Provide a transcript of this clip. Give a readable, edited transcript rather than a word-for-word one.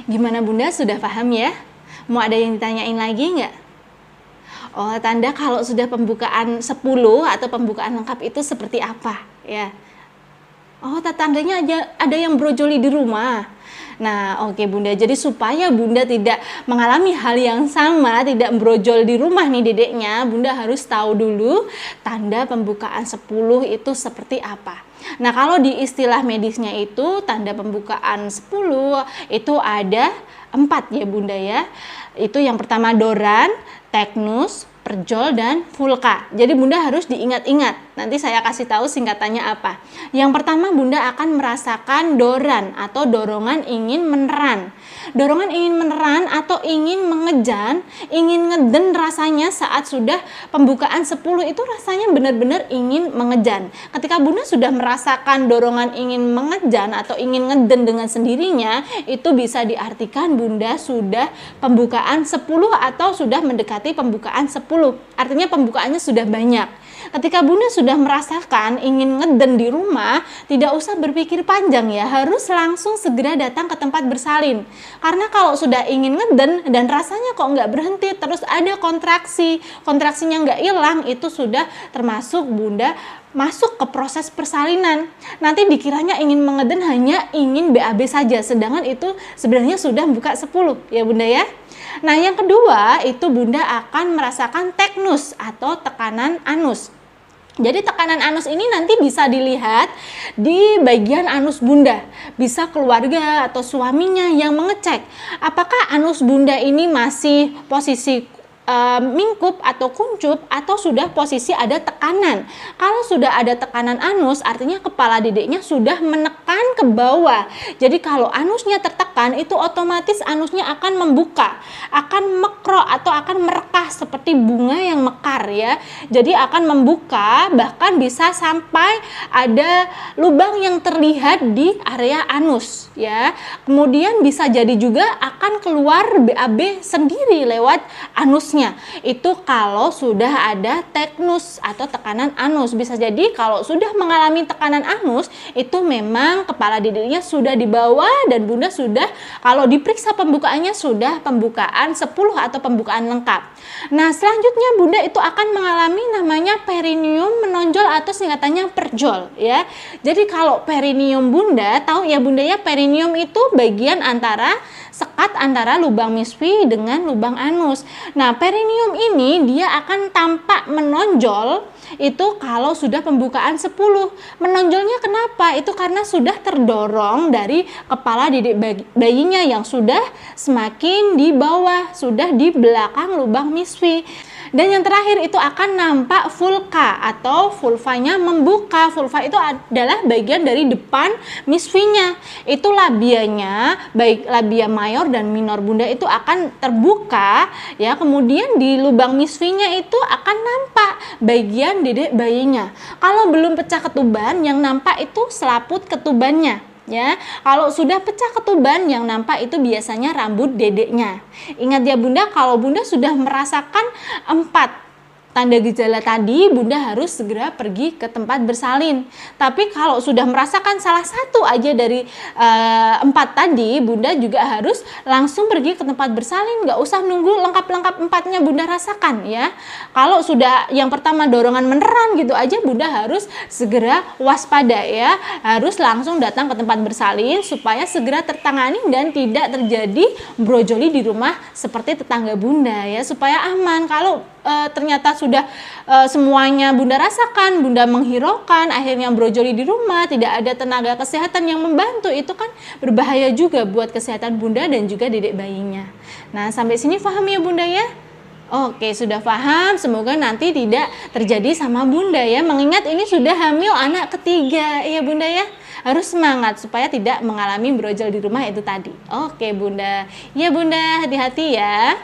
Gimana Bunda, sudah paham ya? Mau ada yang ditanyain lagi nggak? Oh, tanda kalau sudah pembukaan 10 atau pembukaan lengkap itu seperti apa ya? Oh, tetangganya ada yang brojoli di rumah. Nah, oke Bunda. Jadi supaya Bunda tidak mengalami hal yang sama, tidak brojol di rumah nih dedeknya, Bunda harus tahu dulu tanda pembukaan 10 itu seperti apa. Nah, kalau di istilah medisnya itu tanda pembukaan 10 itu ada 4 ya Bunda ya. Itu yang pertama doran, teknus, perjol, dan vulka. Jadi Bunda harus diingat-ingat. Nanti saya kasih tahu singkatannya apa. Yang pertama Bunda akan merasakan doran atau dorongan ingin meneran. Dorongan ingin meneran atau ingin mengejan, ingin ngeden rasanya saat sudah pembukaan 10 itu rasanya benar-benar ingin mengejan. Ketika Bunda sudah merasakan dorongan ingin mengejan atau ingin ngeden dengan sendirinya, itu bisa diartikan Bunda sudah pembukaan 10 atau sudah mendekati pembukaan 10. Artinya pembukaannya sudah banyak. Ketika Bunda sudah merasakan ingin ngeden di rumah, tidak usah berpikir panjang ya, harus langsung segera datang ke tempat bersalin. Karena kalau sudah ingin ngeden dan rasanya kok nggak berhenti, terus ada kontraksinya nggak hilang, itu sudah termasuk Bunda masuk ke proses persalinan. Nanti dikiranya ingin mengeden hanya ingin BAB saja, sedangkan itu sebenarnya sudah buka 10 ya Bunda ya. Nah, yang kedua itu Bunda akan merasakan teknus atau tekanan anus. Jadi tekanan anus ini nanti bisa dilihat di bagian anus Bunda. Bisa keluarga atau suaminya yang mengecek apakah anus Bunda ini masih posisi mingkup atau kuncup atau sudah posisi ada tekanan. Kalau sudah ada tekanan anus, artinya kepala dedeknya sudah menekan ke bawah. Jadi kalau anusnya tertekan, itu otomatis anusnya akan membuka, akan mekrok atau akan merekah seperti bunga yang mekar ya. Jadi akan membuka, bahkan bisa sampai ada lubang yang terlihat di area anus ya. Kemudian bisa jadi juga akan keluar BAB sendiri lewat anus. Itu kalau sudah ada teknus atau tekanan anus. Bisa jadi kalau sudah mengalami tekanan anus, itu memang kepala dedeknya sudah di bawah dan Bunda sudah, kalau diperiksa pembukaannya sudah pembukaan 10 atau pembukaan lengkap. Nah, selanjutnya Bunda itu akan mengalami namanya perineum menonjol atau singkatannya perjol ya. Jadi kalau perineum Bunda, tahu ya Bunda ya, perineum itu bagian antara sekat antara lubang misfi dengan lubang anus. Nah, perineum ini dia akan tampak menonjol itu kalau sudah pembukaan 10. Menonjolnya kenapa? Itu karena sudah terdorong dari kepala dedek bayinya yang sudah semakin di bawah, sudah di belakang lubang misfi. Dan yang terakhir itu akan nampak vulka atau vulvanya membuka. Vulva itu adalah bagian dari depan misfinya. Itu labianya, baik labia mayor dan minor Bunda itu akan terbuka ya. Kemudian di lubang misfinya itu akan nampak bagian dedek bayinya. Kalau belum pecah ketuban, yang nampak itu selaput ketubannya. Ya, kalau sudah pecah ketuban, yang nampak itu biasanya rambut dedeknya. Ingat ya Bunda, kalau Bunda sudah merasakan 4 tanda gejala tadi, Bunda harus segera pergi ke tempat bersalin. Tapi kalau sudah merasakan salah satu aja dari 4 tadi, Bunda juga harus langsung pergi ke tempat bersalin. Nggak usah nunggu lengkap-lengkap 4-nya Bunda rasakan ya. Kalau sudah yang pertama dorongan meneran gitu aja, Bunda harus segera waspada ya. Harus langsung datang ke tempat bersalin supaya segera tertangani dan tidak terjadi brojoli di rumah seperti tetangga Bunda ya. Supaya aman. Kalau ternyata sudah semuanya Bunda rasakan, Bunda menghiraukan, akhirnya brojoli di rumah, tidak ada tenaga kesehatan yang membantu, itu kan berbahaya juga buat kesehatan Bunda dan juga dedek bayinya. Nah, sampai sini paham ya Bunda ya? Oke, sudah paham. Semoga nanti tidak terjadi sama Bunda ya. Mengingat ini sudah hamil anak ketiga ya Bunda ya. Harus semangat supaya tidak mengalami brojol di rumah itu tadi. Oke Bunda. Ya Bunda, hati-hati ya.